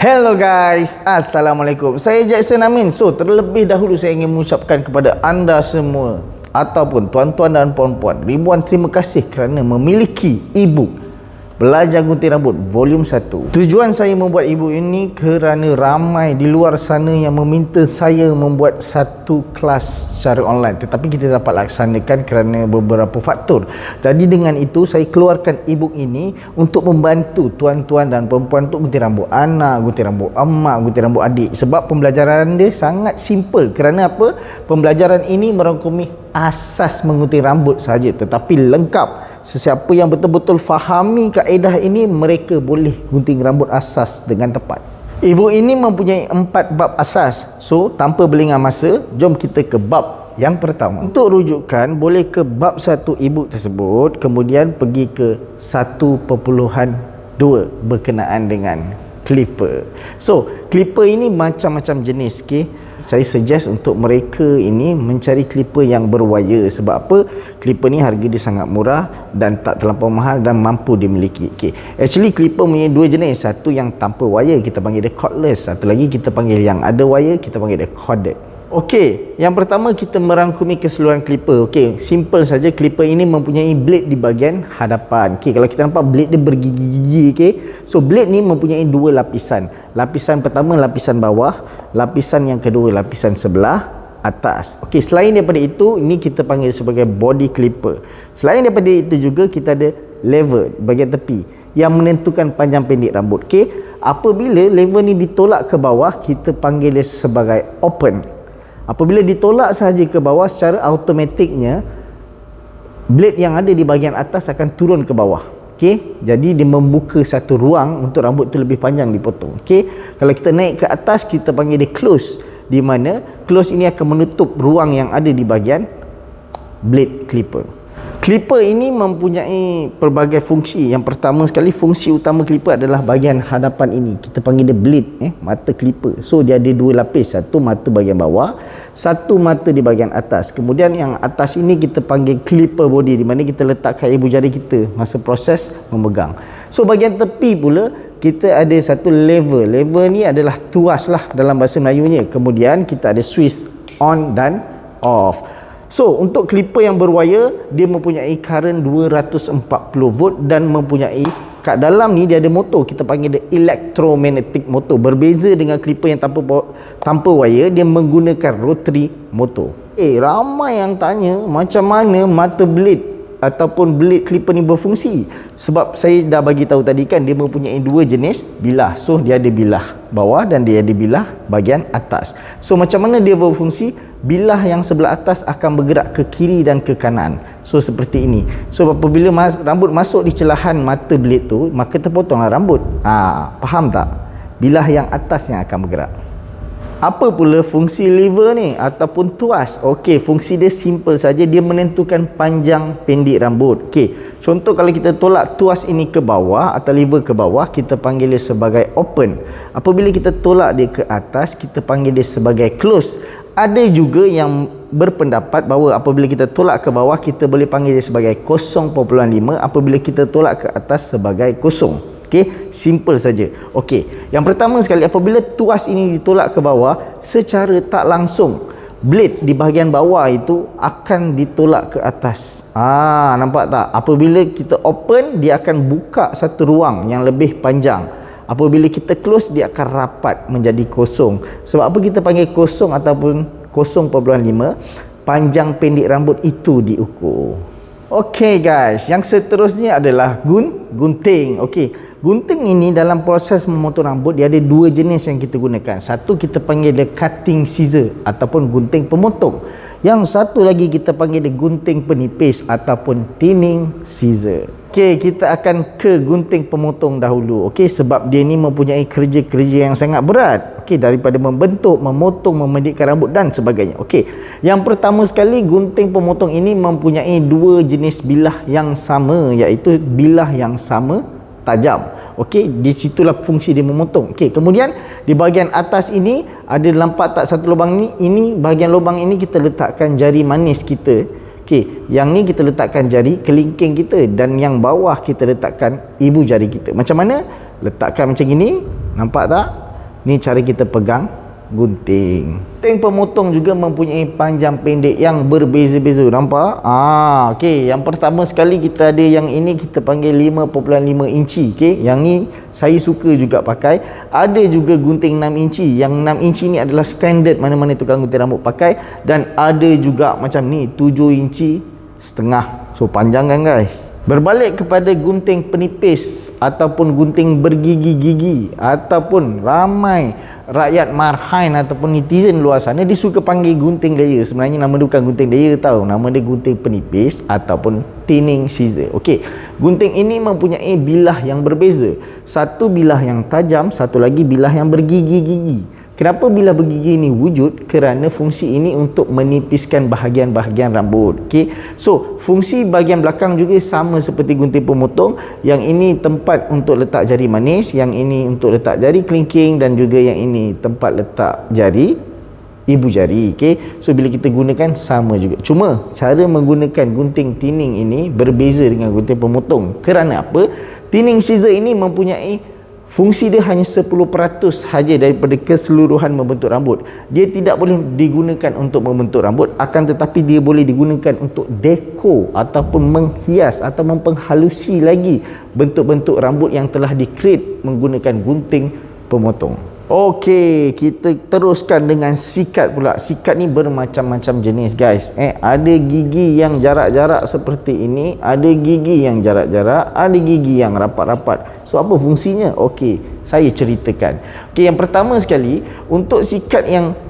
Hello guys, Assalamualaikum. Saya Jackson Amin. So, terlebih dahulu saya ingin mengucapkan kepada anda semua ataupun tuan-tuan dan puan-puan, ribuan terima kasih kerana memiliki e-book Belajar Gunting Rambut volume 1. Tujuan saya membuat e-book ini kerana ramai di luar sana yang meminta saya membuat satu kelas secara online, tetapi kita dapat laksanakan kerana beberapa faktor. Jadi dengan itu saya keluarkan e-book ini untuk membantu tuan-tuan dan perempuan untuk gunting rambut anak, gunting rambut emak, gunting rambut adik. Sebab pembelajaran dia sangat simple. Kerana apa? Pembelajaran ini merangkumi asas menggunting rambut saja, tetapi lengkap. Sesiapa yang betul-betul fahami kaedah ini, mereka boleh gunting rambut asas dengan tepat. E-book ini mempunyai 4 bab asas. So, tanpa berlengah masa, jom kita ke bab yang pertama. Untuk rujukan, boleh ke bab 1 e-book tersebut, kemudian pergi ke 1.2 berkenaan dengan clipper. So, clipper ini macam-macam jenis, okay? Saya suggest untuk mereka ini mencari clipper yang berwire. Sebab apa? Clipper ni harga dia sangat murah dan tak terlampau mahal dan mampu dimiliki. Okay. Actually clipper punya 2 jenis. Satu yang tanpa wire, kita panggil dia cordless. Satu lagi kita panggil yang ada wire, kita panggil dia corded. Okey, yang pertama kita merangkumi keseluruhan clipper. Okey, simple saja. Clipper ini mempunyai blade di bahagian hadapan. Okey, kalau kita nampak blade dia bergigi-gigi, okey. So blade ni mempunyai 2 lapisan. Lapisan pertama lapisan bawah, lapisan yang kedua lapisan sebelah atas. Okey, selain daripada itu, ini kita panggil sebagai body clipper. Selain daripada itu juga kita ada lever bahagian tepi yang menentukan panjang pendek rambut. Okey, apabila lever ni ditolak ke bawah, kita panggil dia sebagai open. Apabila ditolak sahaja ke bawah, secara automatiknya blade yang ada di bahagian atas akan turun ke bawah. Okey, jadi dia membuka satu ruang untuk rambut tu lebih panjang dipotong. Okey, kalau kita naik ke atas, kita panggil dia close, di mana close ini akan menutup ruang yang ada di bahagian blade clipper. Clipper ini mempunyai pelbagai fungsi. Yang pertama sekali, fungsi utama clipper adalah bahagian hadapan ini. Kita panggil dia blade, mata clipper. So dia ada 2 lapis, satu mata bahagian bawah, satu mata di bahagian atas. Kemudian yang atas ini kita panggil clipper body, di mana kita letakkan ibu jari kita masa proses memegang. So bahagian tepi pula kita ada satu lever. Lever ni adalah tuas lah dalam bahasa Melayunya. Kemudian kita ada switch on dan off. So, untuk clipper yang berwire, dia mempunyai current 240 volt dan mempunyai kat dalam ni dia ada motor, kita panggil dia electromagnetic motor. Berbeza dengan clipper yang tanpa wire, dia menggunakan rotary motor. Ramai yang tanya macam mana mata blade ataupun blade clipper ni berfungsi. Sebab saya dah bagi tahu tadi kan, dia mempunyai 2 jenis bilah. So dia ada bilah bawah dan dia ada bilah bahagian atas. So macam mana dia berfungsi? Bilah yang sebelah atas akan bergerak ke kiri dan ke kanan. So seperti ini. So apabila rambut masuk di celahan mata blade tu, maka terpotonglah rambut. Faham tak? Bilah yang atas yang akan bergerak. Apa pula fungsi lever ni ataupun tuas? Okey, fungsi dia simple saja, dia menentukan panjang pendek rambut. Okey, contoh kalau kita tolak tuas ini ke bawah atau lever ke bawah, kita panggil dia sebagai open. Apabila kita tolak dia ke atas, kita panggil dia sebagai close. Ada juga yang berpendapat bahawa apabila kita tolak ke bawah, kita boleh panggil dia sebagai 0.5. Apabila kita tolak ke atas, sebagai kosong. Okey, simple saja. Okey, yang pertama sekali, apabila tuas ini ditolak ke bawah, secara tak langsung blade di bahagian bawah itu akan ditolak ke atas. Nampak tak? Apabila kita open, dia akan buka satu ruang yang lebih panjang. Apabila kita close, dia akan rapat menjadi kosong. Sebab apa kita panggil kosong ataupun 0.5? Panjang pendek rambut itu diukur. Okey guys, yang seterusnya adalah gunting. Okey, gunting ini dalam proses memotong rambut, dia ada 2 jenis yang kita gunakan. Satu kita panggil dia cutting scissor ataupun gunting pemotong. Yang satu lagi kita panggil dia gunting penipis ataupun thinning scissor. Okey, kita akan ke gunting pemotong dahulu. Okey, sebab dia ni mempunyai kerja-kerja yang sangat berat. Okey, daripada membentuk, memotong, memendekkan rambut dan sebagainya. Okey, yang pertama sekali, gunting pemotong ini mempunyai 2 jenis bilah yang sama, iaitu bilah yang sama tajam. Okey, di situlah fungsi dia memotong. Okey, kemudian di bahagian atas ini ada, nampak tak satu lubang ni? Ini bahagian lubang ini kita letakkan jari manis kita. Okey, yang ni kita letakkan jari kelingking kita dan yang bawah kita letakkan ibu jari kita. Macam mana? Letakkan macam ini, nampak tak? Ni cara kita pegang gunting. Gunting pemotong juga mempunyai panjang pendek yang berbeza-beza. Nampak? Okey, yang pertama sekali kita ada yang ini kita panggil 5.5 inci. Okey, yang ni saya suka juga pakai. Ada juga gunting 6 inci. Yang 6 inci ni adalah standard mana-mana tukang gunting rambut pakai, dan ada juga macam ni 7 inci setengah. So panjang kan guys? Berbalik kepada gunting penipis ataupun gunting bergigi-gigi, ataupun ramai rakyat marhain ataupun netizen luar sana dia suka panggil gunting layer. Sebenarnya nama dia bukan gunting layer tau, nama dia gunting penipis ataupun thinning scissor. Okey, gunting ini mempunyai bilah yang berbeza. Satu bilah yang tajam, satu lagi bilah yang bergigi-gigi. Kenapa bilah bergigi ini wujud? Kerana fungsi ini untuk menipiskan bahagian-bahagian rambut. Okey. So, fungsi bahagian belakang juga sama seperti gunting pemotong. Yang ini tempat untuk letak jari manis, yang ini untuk letak jari kelingking, dan juga yang ini tempat letak jari ibu jari. Okey. So, bila kita gunakan sama juga. Cuma cara menggunakan gunting thinning ini berbeza dengan gunting pemotong. Kerana apa? Thinning scissor ini mempunyai fungsi dia hanya 10% sahaja daripada keseluruhan membentuk rambut. Dia tidak boleh digunakan untuk membentuk rambut, akan tetapi dia boleh digunakan untuk dekor ataupun menghias atau mempenghalusi lagi bentuk-bentuk rambut yang telah di-create menggunakan gunting pemotong. Okey, kita teruskan dengan sikat pula. Sikat ni bermacam-macam jenis guys. Ada gigi yang jarak-jarak seperti ini, ada gigi yang jarak-jarak, ada gigi yang rapat-rapat. So apa fungsinya? Okey, saya ceritakan. Okey, yang pertama sekali, untuk sikat yang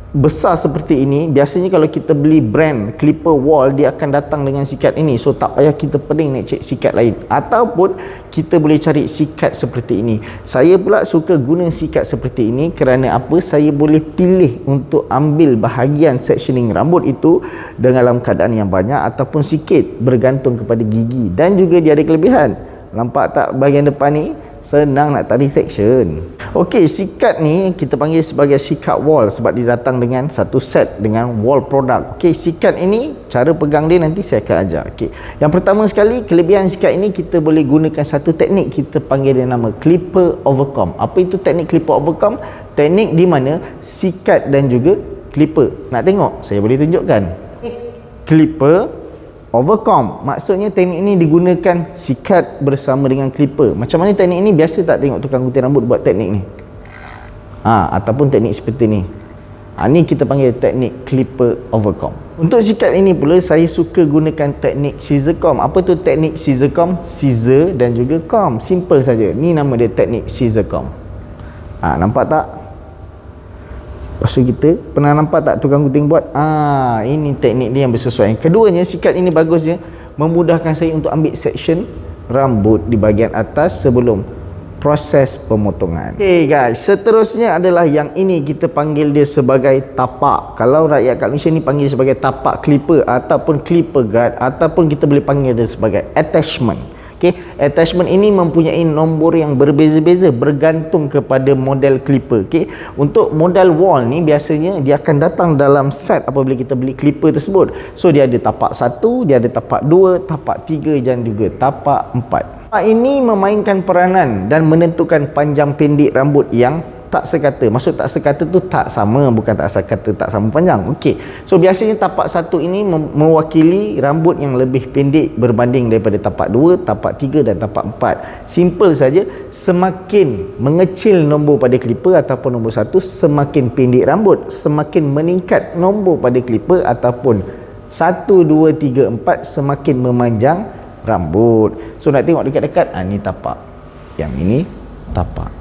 besar seperti ini, biasanya kalau kita beli brand clipper wall, dia akan datang dengan sikat ini. So tak payah kita pening nak cek sikat lain, ataupun kita boleh cari sikat seperti ini. Saya pula suka guna sikat seperti ini kerana apa? Saya boleh pilih untuk ambil bahagian sectioning rambut itu dalam keadaan yang banyak ataupun sikit, bergantung kepada gigi. Dan juga dia ada kelebihan. Nampak tak bahagian depan ni? Senang nak tarik section. Okey, sikat ni kita panggil sebagai sikat wall sebab dia datang dengan satu set dengan wall product. Okey, sikat ini cara pegang dia nanti saya akan ajar. Okey, yang pertama sekali, kelebihan sikat ini kita boleh gunakan satu teknik, kita panggil dia nama clipper overcomb. Apa itu teknik clipper overcomb? Teknik di mana sikat dan juga clipper. Nak tengok? Saya boleh tunjukkan. Clipper overcomb, maksudnya teknik ini digunakan sikat bersama dengan clipper. Macam mana teknik ini? Biasa tak tengok tukang gunting rambut buat teknik ni? Ataupun teknik seperti ni. Ni kita panggil teknik clipper overcomb. Untuk sikat ini pula saya suka gunakan teknik scissor comb. Apa tu teknik scissor comb? Scissor dan juga comb, simple saja. Ni nama dia teknik scissor comb. Nampak tak? Lepas tu kita pernah nampak tak tukang gunting buat? Ini teknik dia yang bersesuaian. Keduanya, sikat ini bagusnya memudahkan saya untuk ambil section rambut di bahagian atas sebelum proses pemotongan. Okay guys, seterusnya adalah yang ini, kita panggil dia sebagai tapak. Kalau rakyat kat Malaysia ni panggil sebagai tapak clipper ataupun clipper guard, ataupun kita boleh panggil dia sebagai attachment. Okay, attachment ini mempunyai nombor yang berbeza-beza bergantung kepada model clipper. Okay, untuk model wall ni biasanya dia akan datang dalam set apabila kita beli clipper tersebut. So dia ada tapak 1, dia ada tapak 2, tapak 3 dan juga tapak 4. Tapak ini memainkan peranan dan menentukan panjang pendek rambut yang tak sekata. Maksud tak sekata tu tak sama, bukan tak sekata tak sama panjang. Okey. So biasanya tapak 1 ini mewakili rambut yang lebih pendek berbanding daripada tapak 2, tapak 3 dan tapak 4. Simple saja, semakin mengecil nombor pada clipper ataupun nombor 1, semakin pendek rambut. Semakin meningkat nombor pada clipper ataupun 1, 2, 3, 4, semakin memanjang rambut. So nak tengok dekat-dekat, ni tapak. Yang ini tapak.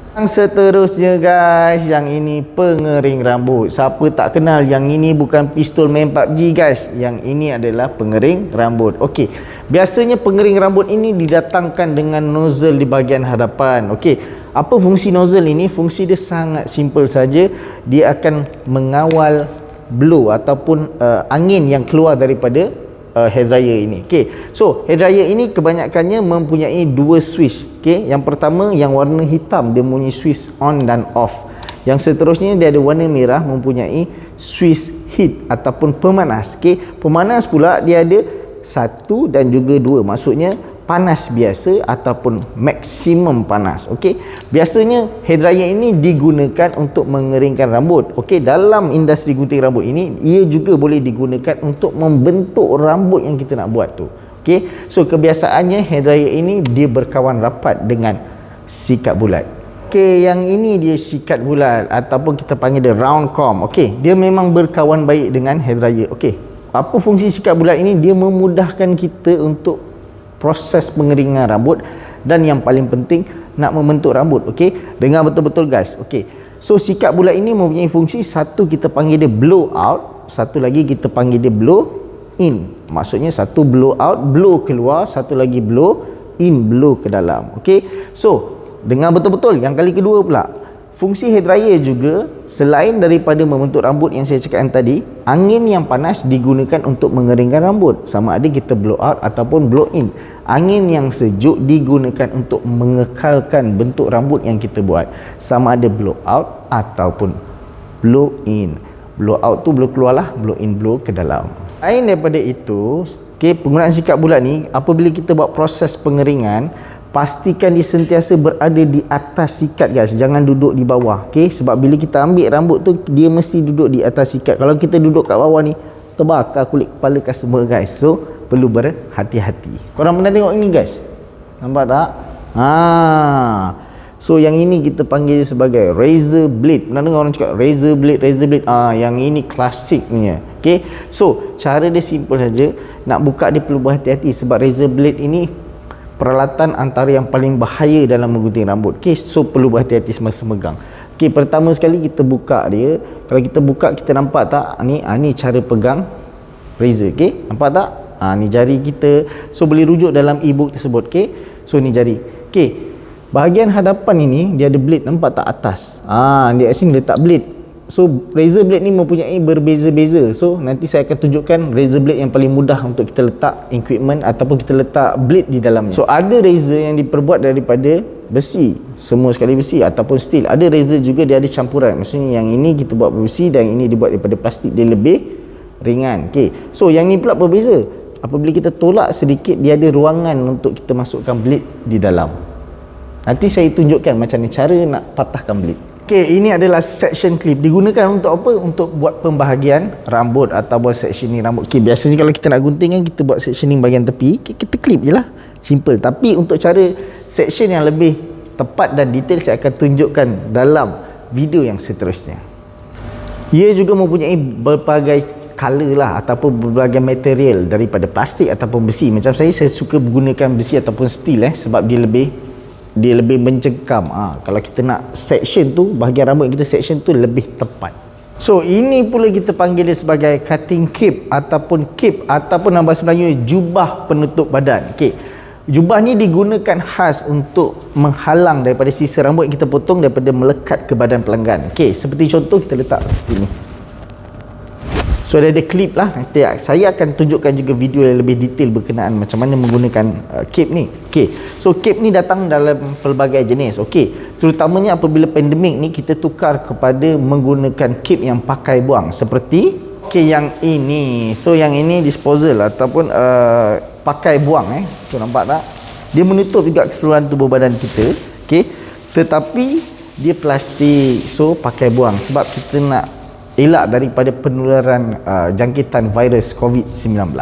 Yang seterusnya guys, yang ini pengering rambut. Siapa tak kenal, yang ini bukan pistol main PUBG guys. Yang ini adalah pengering rambut. Okey, biasanya pengering rambut ini didatangkan dengan nozzle di bahagian hadapan. Okey, apa fungsi nozzle ini? Fungsi dia sangat simple saja. Dia akan mengawal blow ataupun angin yang keluar daripada hair dryer ini. Okey, so hair dryer ini kebanyakannya mempunyai dua switch. Okey, yang pertama yang warna hitam dia mempunyai switch on dan off. Yang seterusnya dia ada warna merah mempunyai switch heat ataupun pemanas. Okey, pemanas pula dia ada 1 dan juga 2. Maksudnya panas biasa ataupun maksimum panas. Okey, biasanya hair dryer ini digunakan untuk mengeringkan rambut. Okey, dalam industri gunting rambut ini ia juga boleh digunakan untuk membentuk rambut yang kita nak buat tu. Okey, so kebiasaannya hair dryer ini dia berkawan rapat dengan sikat bulat. Okey, yang ini dia sikat bulat ataupun kita panggil dia round comb. Okey, dia memang berkawan baik dengan hair dryer. Okey, apa fungsi sikat bulat ini? Dia memudahkan kita untuk proses pengeringan rambut dan yang paling penting nak membentuk rambut. Okey, dengar betul-betul guys. Okey, so sikat bulat ini mempunyai fungsi, satu kita panggil dia blow out, satu lagi kita panggil dia blow in. Maksudnya satu blow out, blow keluar, satu lagi blow in, blow ke dalam. Okey, so dengar betul-betul yang kali kedua pula. Fungsi hair dryer juga selain daripada membentuk rambut yang saya cakapkan tadi, angin yang panas digunakan untuk mengeringkan rambut, sama ada kita blow out ataupun blow in. Angin yang sejuk digunakan untuk mengekalkan bentuk rambut yang kita buat, sama ada blow out ataupun blow in. Blow out tu blow keluar lah, blow in blow ke dalam. Lain daripada itu, okay, penggunaan sikat bulat ni apabila kita buat proses pengeringan, pastikan dia sentiasa berada di atas sikat guys, jangan duduk di bawah. Okey, sebab bila kita ambil rambut tu dia mesti duduk di atas sikat. Kalau kita duduk kat bawah ni terbakar kulit kepala customer guys. So perlu berhati-hati. Korang pernah tengok ini guys? Nampak tak? So yang ini kita panggil dia sebagai razor blade. Pernah dengar orang cakap razor blade, razor blade? Yang ini klasik punya. Okey, so cara dia simple saja. Nak buka dia perlu berhati-hati sebab razor blade ini peralatan antara yang paling bahaya dalam menggunting rambut. Okey, so perlu berhati-hati semasa megang. Okey, pertama sekali kita buka dia. Kalau kita buka, kita nampak tak? Ni cara pegang razor. Okey, nampak tak? Ni jari kita. So boleh rujuk dalam e-book tersebut. Okey, so ni jari. Okey, bahagian hadapan ini dia ada blade, nampak tak atas? Dia kat sini letak blade. So razor blade ni mempunyai berbeza-beza. So nanti saya akan tunjukkan razor blade yang paling mudah untuk kita letak equipment ataupun kita letak blade di dalamnya. So ada razor yang diperbuat daripada besi, semua sekali besi ataupun steel. Ada razor juga dia ada campuran. Maksudnya yang ini kita buat besi dan yang ini dibuat daripada plastik, dia lebih ringan. Okey, so yang ni pula berbeza. Apabila kita tolak sedikit, dia ada ruangan untuk kita masukkan blade di dalam. Nanti saya tunjukkan macam ni cara nak patahkan blade. Okey, ini adalah section clip. Digunakan untuk apa? Untuk buat pembahagian rambut atau buat sectioning rambut. Okey, biasanya kalau kita nak gunting kan, kita buat sectioning bahagian tepi. Okay, kita clip je lah. Simple. Tapi untuk cara section yang lebih tepat dan detail, saya akan tunjukkan dalam video yang seterusnya. Ia juga mempunyai berbagai color lah ataupun berbagai material daripada plastik ataupun besi. Macam saya suka menggunakan besi ataupun steel sebab dia lebih mencengkam. Kalau kita nak section tu, bahagian rambut yang kita section tu lebih tepat. So ini pula kita panggil dia sebagai cutting cape ataupun nama bahasa Melayu jubah penutup badan. Okey, jubah ni digunakan khas untuk menghalang daripada sisa rambut yang kita potong daripada melekat ke badan pelanggan. Okey, seperti contoh kita letak seperti ni. So ada klip lah. Nanti saya akan tunjukkan juga video yang lebih detail berkenaan macam mana menggunakan cape ni. Okey, so cape ni datang dalam pelbagai jenis. Okey, terutamanya apabila pandemik ni kita tukar kepada menggunakan cape yang pakai buang seperti yang ini. So yang ini disposal ataupun pakai buang. So nampak tak? Dia menutup juga keseluruhan tubuh badan kita. Okey, tetapi dia plastik. So pakai buang sebab kita nak elak daripada penularan jangkitan virus COVID-19.